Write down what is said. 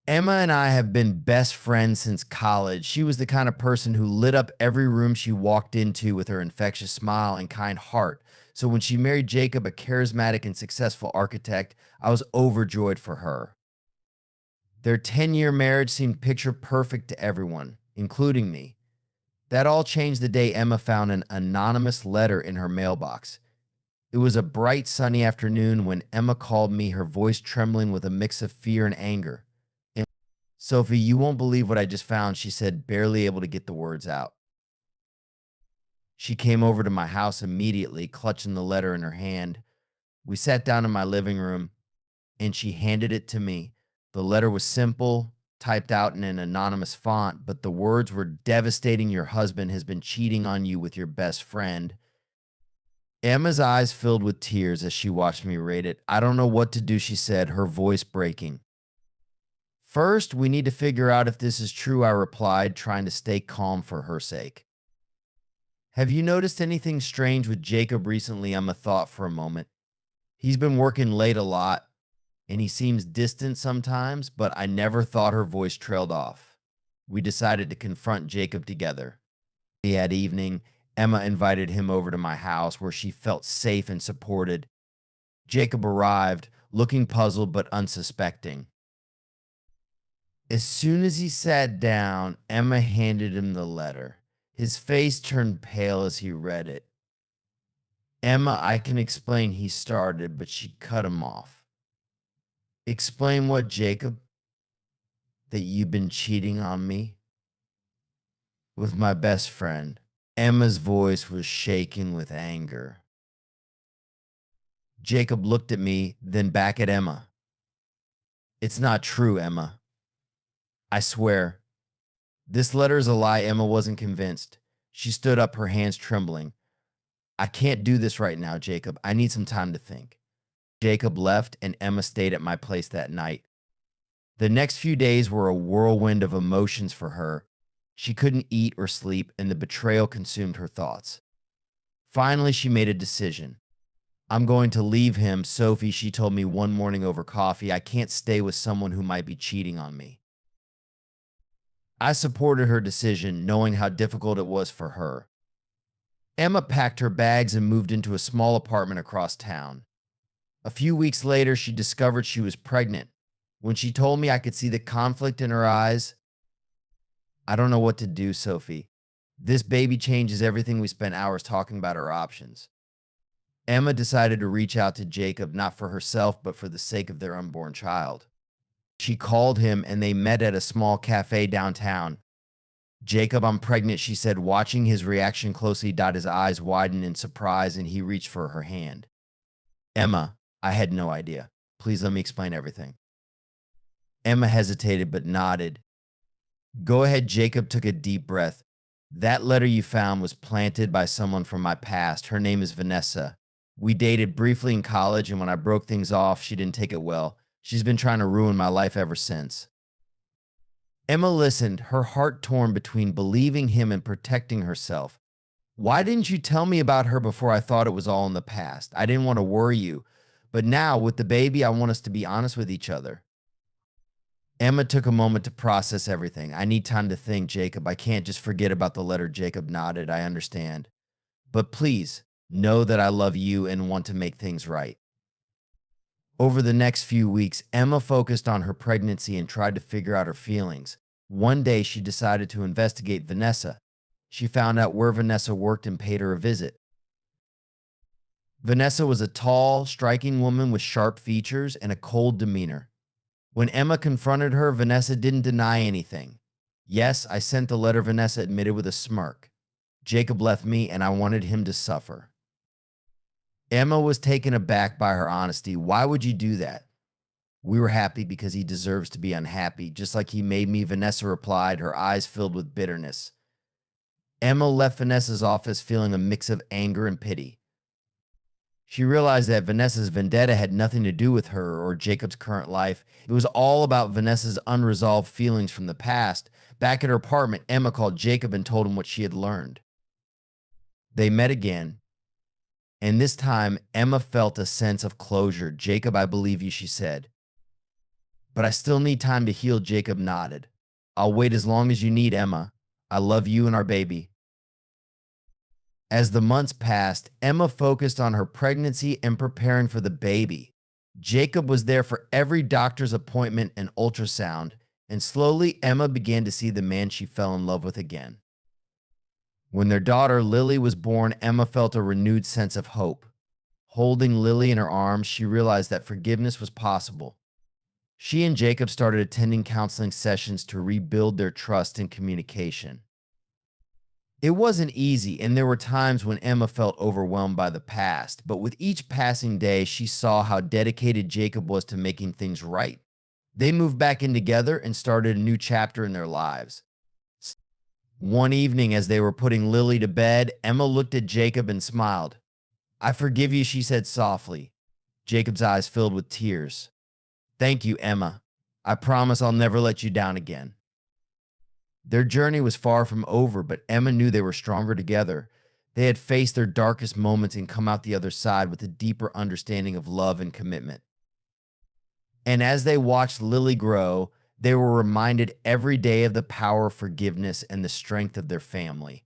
Emma and I have been best friends since college. She was the kind of person who lit up every room she walked into with her infectious smile and kind heart. So when she married Jacob, a charismatic and successful architect, I was overjoyed for her. Their 10-year marriage seemed picture perfect to everyone, including me. That all changed the day Emma found an anonymous letter in her mailbox. It was a bright, sunny afternoon when Emma called me, her voice trembling with a mix of fear and anger. "Sophie, you won't believe what I just found," she said, barely able to get the words out. She came over to my house immediately, clutching the letter in her hand. We sat down in my living room, and she handed it to me. The letter was simple, typed out in an anonymous font, but the words were devastating. "Your husband has been cheating on you with your best friend." Emma's eyes filled with tears as she watched me read it. "I don't know what to do," she said, her voice breaking. "First, we need to figure out if this is true," I replied, trying to stay calm for her sake. "Have you noticed anything strange with Jacob recently?" Emma thought for a moment. "He's been working late a lot, and he seems distant sometimes," but I never thought her voice trailed off. We decided to confront Jacob together. That evening, Emma invited him over to my house where she felt safe and supported. Jacob arrived, looking puzzled but unsuspecting. As soon as he sat down, Emma handed him the letter. His face turned pale as he read it. "Emma, I can explain," he started, but she cut him off. "Explain what, Jacob?" "That you've been cheating on me with my best friend." Emma's voice was shaking with anger. Jacob looked at me, then back at Emma. "It's not true, Emma. I swear." "This letter is a lie." Emma wasn't convinced. She stood up, her hands trembling. "I can't do this right now, Jacob. I need some time to think." Jacob left, and Emma stayed at my place that night. The next few days were a whirlwind of emotions for her. She couldn't eat or sleep, and the betrayal consumed her thoughts. Finally, she made a decision. "I'm going to leave him, Sophie," she told me one morning over coffee. "I can't stay with someone who might be cheating on me." I supported her decision, knowing how difficult it was for her. Emma packed her bags and moved into a small apartment across town. A few weeks later, she discovered she was pregnant. When she told me, I could see the conflict in her eyes. "I don't know what to do, Sophie. This baby changes everything." We spent hours talking about our options. Emma decided to reach out to Jacob, not for herself, but for the sake of their unborn child. She called him, and they met at a small cafe downtown. "Jacob, I'm pregnant," she said. Watching his reaction closely, his eyes widened in surprise, and he reached for her hand. "Emma, I had no idea. Please let me explain everything." Emma hesitated but nodded. "Go ahead." Jacob took a deep breath. "That letter you found was planted by someone from my past. Her name is Vanessa. We dated briefly in college, and when I broke things off, she didn't take it well. She's been trying to ruin my life ever since." Emma listened, her heart torn between believing him and protecting herself. "Why didn't you tell me about her before? I thought it was all in the past. I didn't want to worry you. But now, with the baby, I want us to be honest with each other." Emma took a moment to process everything. "I need time to think, Jacob. I can't just forget about the letter." Jacob nodded. "I understand. But please, know that I love you and want to make things right." Over the next few weeks, Emma focused on her pregnancy and tried to figure out her feelings. One day, she decided to investigate Vanessa. She found out where Vanessa worked and paid her a visit. Vanessa was a tall, striking woman with sharp features and a cold demeanor. When Emma confronted her, Vanessa didn't deny anything. "Yes, I sent the letter," Vanessa admitted with a smirk. "Jacob left me, and I wanted him to suffer." Emma was taken aback by her honesty. "Why would you do that?" "We were happy because he deserves to be unhappy, just like he made me," Vanessa replied, her eyes filled with bitterness. Emma left Vanessa's office feeling a mix of anger and pity. She realized that Vanessa's vendetta had nothing to do with her or Jacob's current life. It was all about Vanessa's unresolved feelings from the past. Back at her apartment, Emma called Jacob and told him what she had learned. They met again, and this time Emma felt a sense of closure. "Jacob, I believe you," she said. But I still need time to heal, Jacob nodded. I'll wait as long as you need, Emma. I love you and our baby. As the months passed, Emma focused on her pregnancy and preparing for the baby. Jacob was there for every doctor's appointment and ultrasound, and slowly Emma began to see the man she fell in love with again. When their daughter Lily was born, Emma felt a renewed sense of hope. Holding Lily in her arms, she realized that forgiveness was possible. She and Jacob started attending counseling sessions to rebuild their trust and communication. It wasn't easy, and there were times when Emma felt overwhelmed by the past, but with each passing day, she saw how dedicated Jacob was to making things right. They moved back in together and started a new chapter in their lives. One evening, as they were putting Lily to bed, Emma looked at Jacob and smiled. I forgive you, she said softly. Jacob's eyes filled with tears. Thank you, Emma. I promise I'll never let you down again. Their journey was far from over, but Emma knew they were stronger together. They had faced their darkest moments and come out the other side with a deeper understanding of love and commitment. And as they watched Lily grow, they were reminded every day of the power of forgiveness and the strength of their family.